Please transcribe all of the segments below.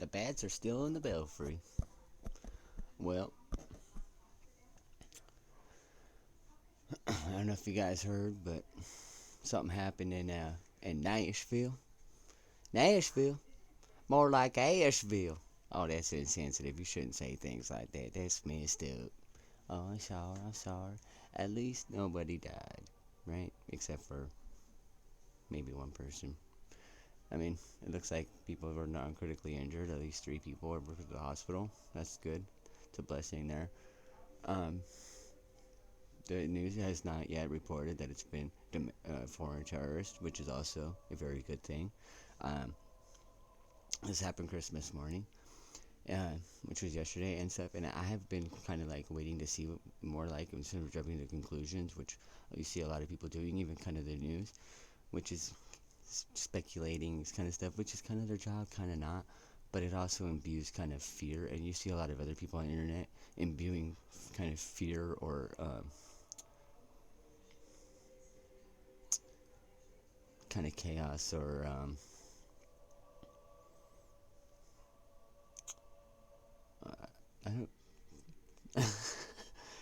The bats are still in the belfry. Well, I don't know if you guys heard, but something happened in Nashville. Nashville, more like Asheville. Oh, that's insensitive. You shouldn't say things like that. That's messed up. Oh, I'm sorry. I'm sorry. At least nobody died, right? Except for maybe one person. I mean, it looks like people were non critically injured. At least 3 people were to the hospital. That's good. It's a blessing there. Um, the news has not yet reported that it's been foreign terrorists, which is also a very good thing. Um, this happened Christmas morning, uh, which was yesterday and stuff. And I have been kind of like waiting to see what more like instead of jumping to conclusions, which you see a lot of people doing, even kind of the news, which is speculating kind of stuff, which is kind of their job, kind of not. But it also imbues kind of fear, and you see a lot of other people on the internet imbuing kind of fear or kind of chaos or I don't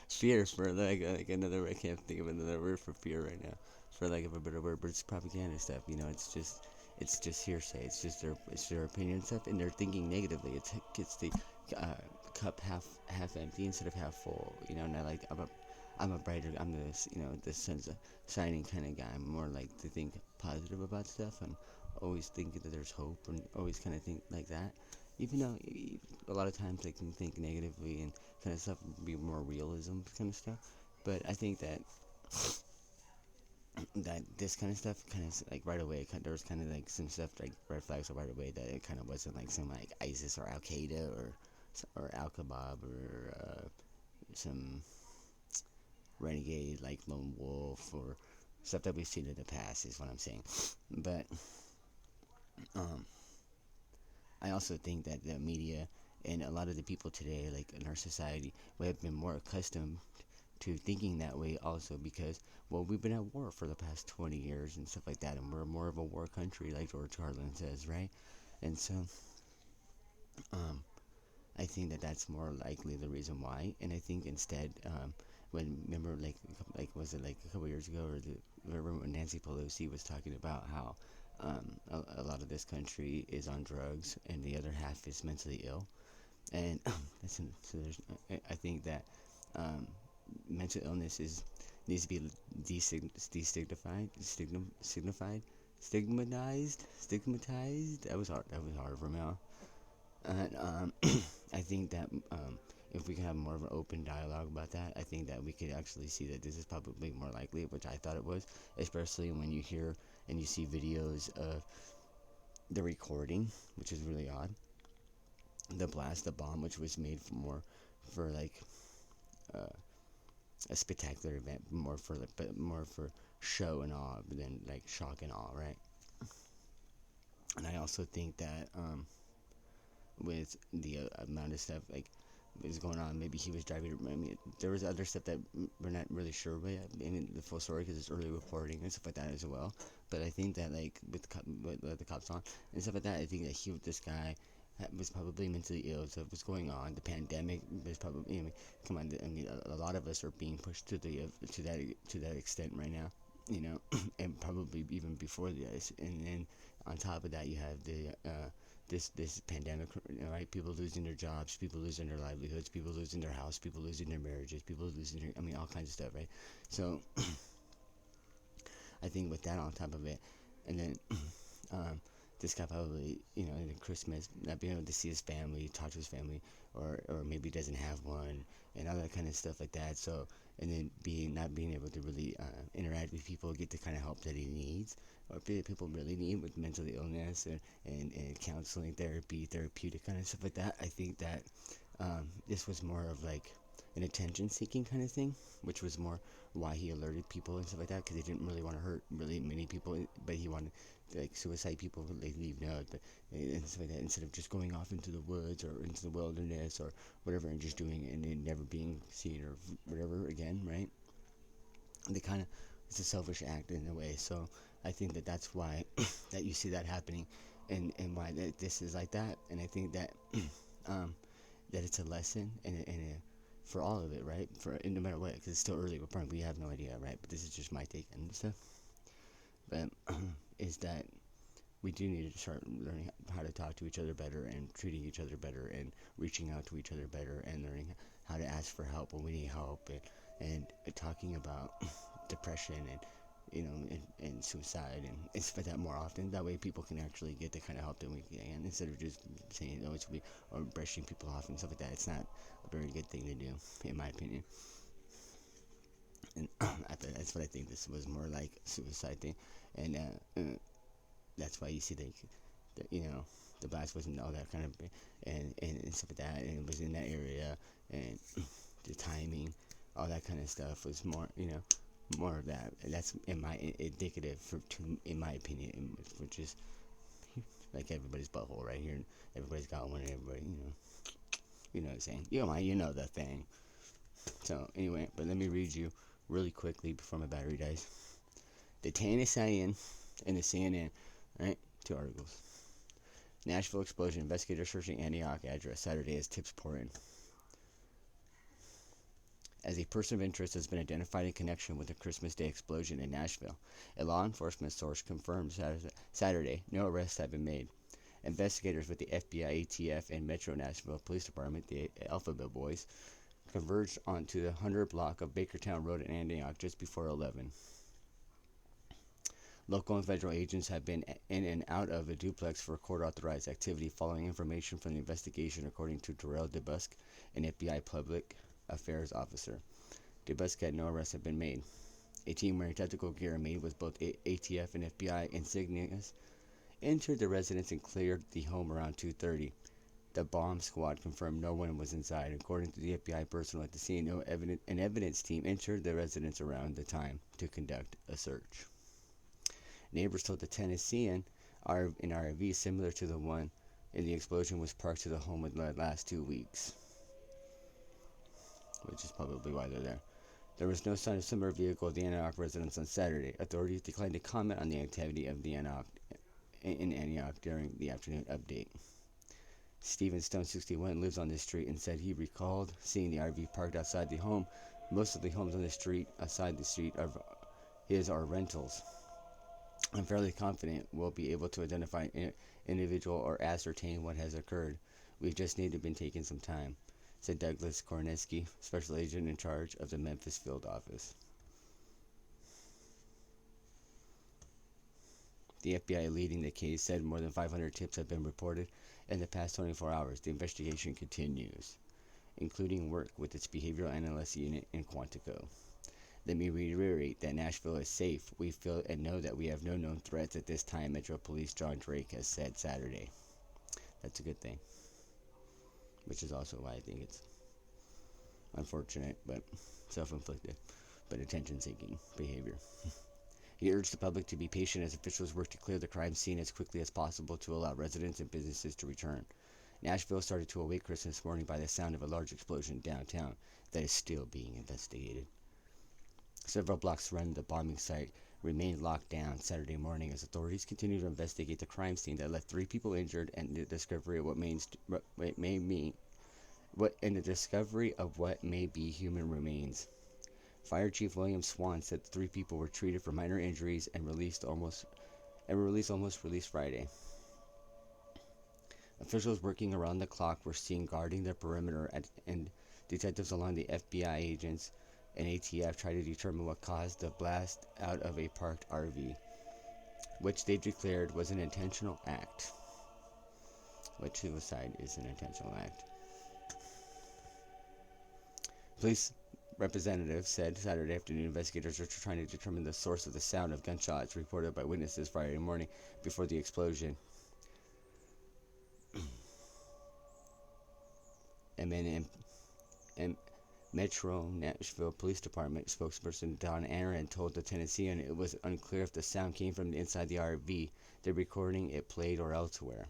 fear for like another. I can't think of another word for fear right now. For lack of a better word, but it's propaganda stuff. You know, it's just hearsay. It's their opinion and stuff, and they're thinking negatively. It's the cup half empty instead of half full. You know, and I'm a brighter. I'm this this sense of shining kind of guy. I'm more like to think positive about stuff and always think that there's hope and always kind of think like that. Even though a lot of times I can think negatively and kind of stuff be more realism kind of stuff, but I think that this kind of stuff kind of like right away there was kind of like some stuff like red flags right away that it kind of wasn't like some like ISIS or Al Qaeda or Al Qaeda or some renegade like lone wolf or stuff that we've seen in the past is what I'm saying. But um, I also think that the media and a lot of the people today, like in our society, we have been more accustomed to thinking that way also because, well, we've been at war for the past 20 years and stuff like that, and we're more of a war country, like George Carlin says, right? And so, um, I think that that's more likely the reason why. And I think instead, when remember like was it like a couple years ago or remember when Nancy Pelosi was talking about how a lot of this country is on drugs and the other half is mentally ill, and so there's I think that um, mental illness is needs to be destigmatized, stigmatized. That was hard. That was hard for me. And I think that if we can have more of an open dialogue about that, I think that we could actually see that this is probably more likely, which I thought it was, especially when you hear and you see videos of the recording, which is really odd. The blast, the bomb, which was made for more for like uh, a spectacular event, more for but more for show and awe than like shock and awe, right? And I also think that with the amount of stuff like was going on. Maybe he was driving. I mean, there was other stuff that we're not really sure about yet. I mean, the full story because it's early reporting and stuff like that as well. But I think that like with the cops on and stuff like that, I think that this guy was probably mentally ill. So what's going on? The pandemic was probably. I mean, come on. I mean, a lot of us are being pushed to the to that extent right now. You know, and probably even before this. And then on top of that, you have this pandemic, right? People losing their jobs, people losing their livelihoods, people losing their house, people losing their marriages, people losing their, I mean, all kinds of stuff, right? So I think with that on top of it, and then um, this guy probably, in Christmas, not being able to see his family, talk to his family, or maybe doesn't have one, and all that kind of stuff like that. So, and then not being able to really interact with people, get the kind of help that he needs, or people really need with mental illness and counseling, therapy, therapeutic kind of stuff like that. I think that this was more of like an attention seeking kind of thing, which was more why he alerted people and stuff like that because he didn't really want to hurt really many people, but he wanted like suicide people like leave notes, but and stuff like that instead of just going off into the woods or into the wilderness or whatever and just doing it and then never being seen or whatever again, right? They kind of it's a selfish act in a way. So I think that that's why that you see that happening, and why this is like that. And I think that um, that it's a lesson for all of it, right? For no matter what, because it's still early. We have no idea, right? But this is just my take and stuff. But is that we do need to start learning how to talk to each other better and treating each other better and reaching out to each other better and learning how to ask for help when we need help and talking about depression and and suicide and stuff like that more often. That way people can actually get the kind of help that we can instead of just saying it's we or brushing people off and stuff like that. It's not a very good thing to do, in my opinion. And that's what I think. This was more like a suicide thing, and that's why you see the blast wasn't all that kind of and stuff like that, and it was in that area, and the timing, all that kind of stuff was more of that. And that's in my indicative in my opinion, which is like everybody's butthole right here. Everybody's got one. Everybody, you know what I'm saying. You know the thing. So anyway, but let me read you really quickly before my battery dies. The Tennessean and the CNN, right? Two articles. Nashville explosion. Investigators searching Antioch address Saturday as tips pour in. As a person of interest has been identified in connection with the Christmas Day explosion in Nashville, a law enforcement source confirmed Saturday no arrests have been made. Investigators with the FBI, ATF, and Metro Nashville Police Department, the Alphabet Boys, converged onto the 100 block of Bakertown Road in Antioch just before 11. Local and federal agents have been in and out of a duplex for court-authorized activity following information from the investigation, according to Terrell DeBusk, an FBI public affairs officer. DeBusk said no arrests have been made. A team wearing tactical gear made with both ATF and FBI insignias entered the residence and cleared the home around 2:30. The bomb squad confirmed no one was inside. According to the FBI personnel at the scene, an evidence team entered the residence around the time to conduct a search. Neighbors told the Tennessean an RV similar to the one in the explosion was parked to the home in the last 2 weeks, which is probably why they're there. There was no sign of similar vehicle at the Antioch residence on Saturday. Authorities declined to comment on the activity of the in Antioch during the afternoon update. Stephen Stone, 61, lives on this street and said he recalled seeing the RV parked outside the home. Most of the homes on the street outside the street are rentals. I'm fairly confident we'll be able to identify an individual or ascertain what has occurred. We just need to be taking some time, said Douglas Korneski, special agent in charge of the Memphis field office. The FBI leading the case said more than 500 tips have been reported in the past 24 hours. The investigation continues, including work with its behavioral analyst unit in Quantico. Let me reiterate that Nashville is safe. We feel and know that we have no known threats at this time, Metro Police John Drake has said Saturday. That's a good thing. Which is also why I think it's unfortunate, but self-inflicted, but attention-seeking behavior. He urged the public to be patient as officials work to clear the crime scene as quickly as possible to allow residents and businesses to return. Nashville started to awake Christmas morning by the sound of a large explosion downtown that is still being investigated. Several blocks surrounding the bombing site remained locked down Saturday morning as authorities continued to investigate the crime scene that left 3 people injured and the discovery of what may be human remains. Fire Chief William Swan said 3 people were treated for minor injuries and released Friday. Officials working around the clock were seen guarding the perimeter, and detectives along the FBI agents and ATF tried to determine what caused the blast out of a parked RV, which they declared was an intentional act. Which suicide is an intentional act. Police representatives said Saturday afternoon investigators are trying to determine the source of the sound of gunshots reported by witnesses Friday morning before the explosion. And Metro Nashville Police Department spokesperson Don Aaron told the Tennessean it was unclear if the sound came from inside the RV, the recording it played, or elsewhere.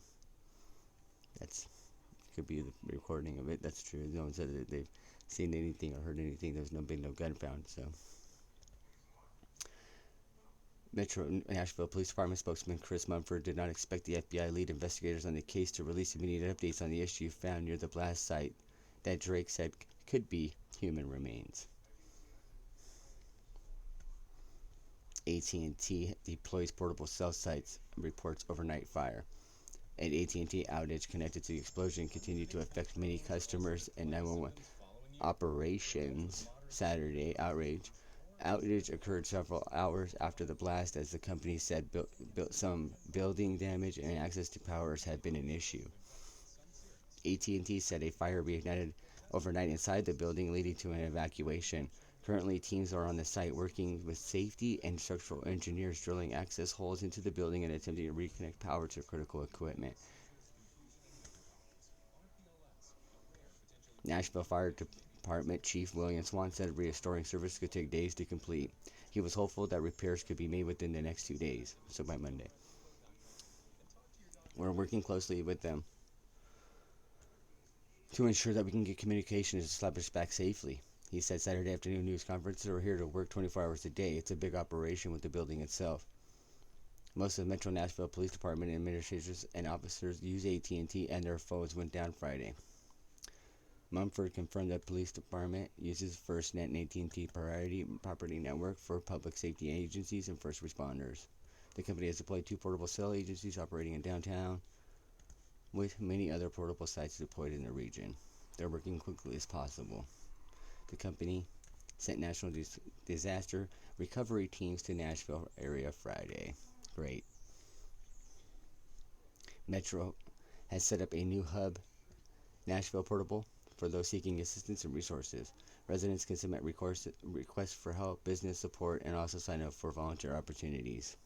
Could be the recording of it. That's true. No one said that they've seen anything or heard anything. There's been no gun found. So Metro Nashville Police Department spokesman Chris Mumford did not expect the FBI lead investigators on the case to release immediate updates on the issue found near the blast site that Drake said could be human remains. AT&T deploys portable cell sites, reports overnight fire. An AT&T outage connected to the explosion continued to affect many customers and 911 operations. Saturday outage occurred several hours after the blast, as the company said built some building damage and access to powers had been an issue. AT&T said a fire reignited overnight inside the building, leading to an evacuation. Currently, teams are on the site working with safety and structural engineers, drilling access holes into the building and attempting to reconnect power to critical equipment. Nashville Fire Department Chief William Swan said restoring service could take days to complete. He was hopeful that repairs could be made within the next 2 days, so by Monday. We're working closely with them to ensure that we can get communication established back safely. He said Saturday afternoon news conference that we're here to work 24 hours a day. It's a big operation with the building itself. Most of the Metro Nashville Police Department administrators and officers use AT&T and their phones went down Friday. Mumford confirmed that police department uses FirstNet and AT&T property network for public safety agencies and first responders. The company has deployed 2 portable cell agencies operating in downtown, with many other portable sites deployed in the region. They're working quickly as possible. The company sent national disaster recovery teams to Nashville area Friday. Great. Metro has set up a new hub, Nashville Portable, for those seeking assistance and resources. Residents can submit requests for help, business support, and also sign up for volunteer opportunities.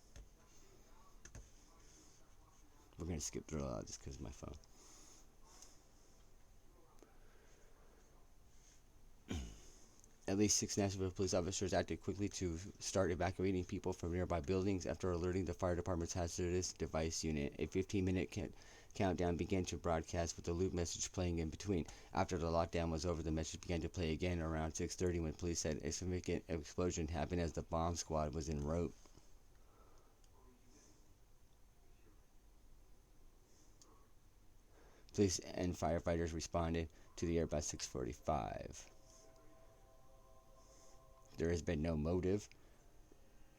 We're going to skip through a lot just because of my phone. At least 6 Nashville police officers acted quickly to start evacuating people from nearby buildings after alerting the fire department's hazardous device unit. A 15-minute countdown began to broadcast with the loop message playing in between. After the lockdown was over, the message began to play again around 6:30 when police said a significant explosion happened as the bomb squad was en route. Police and firefighters responded to the air by 6:45. There has been no motive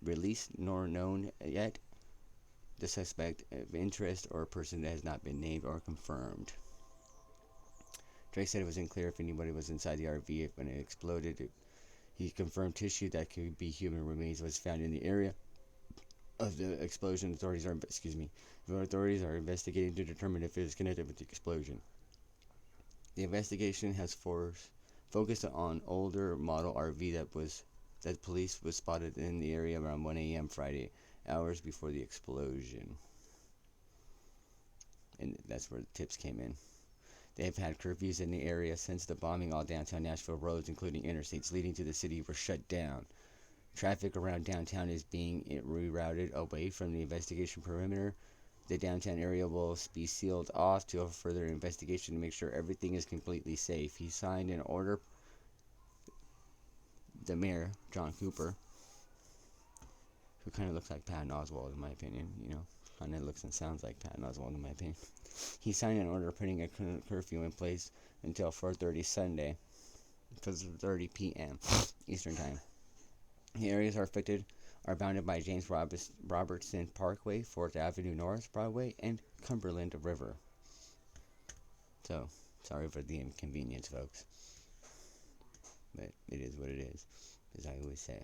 released nor known yet. The suspect of interest or a person that has not been named or confirmed. Drake said it was unclear if anybody was inside the RV when it exploded. He confirmed tissue that could be human remains was found in the area of the explosion. Authorities are investigating to determine if it is connected with the explosion. The investigation has focused on older model RV that police was spotted in the area around 1 a.m. Friday, hours before the explosion. And that's where the tips came in. They have had curfews in the area since the bombing. All downtown Nashville roads, including interstates leading to the city, were shut down. Traffic around downtown is being rerouted away from the investigation perimeter. The downtown area will be sealed off to a further investigation to make sure everything is completely safe. He signed an order. The mayor, John Cooper, who kind of looks like Patton Oswalt in my opinion, kind of looks and sounds like Patton Oswalt in my opinion. He signed an order putting a curfew in place until 4:30 Sunday, 4:30 p.m. Eastern Time. The areas affected are bounded by James Robertson Parkway, 4th Avenue North, Broadway, and Cumberland River. So, sorry for the inconvenience, folks. But it is what it is, as I always say.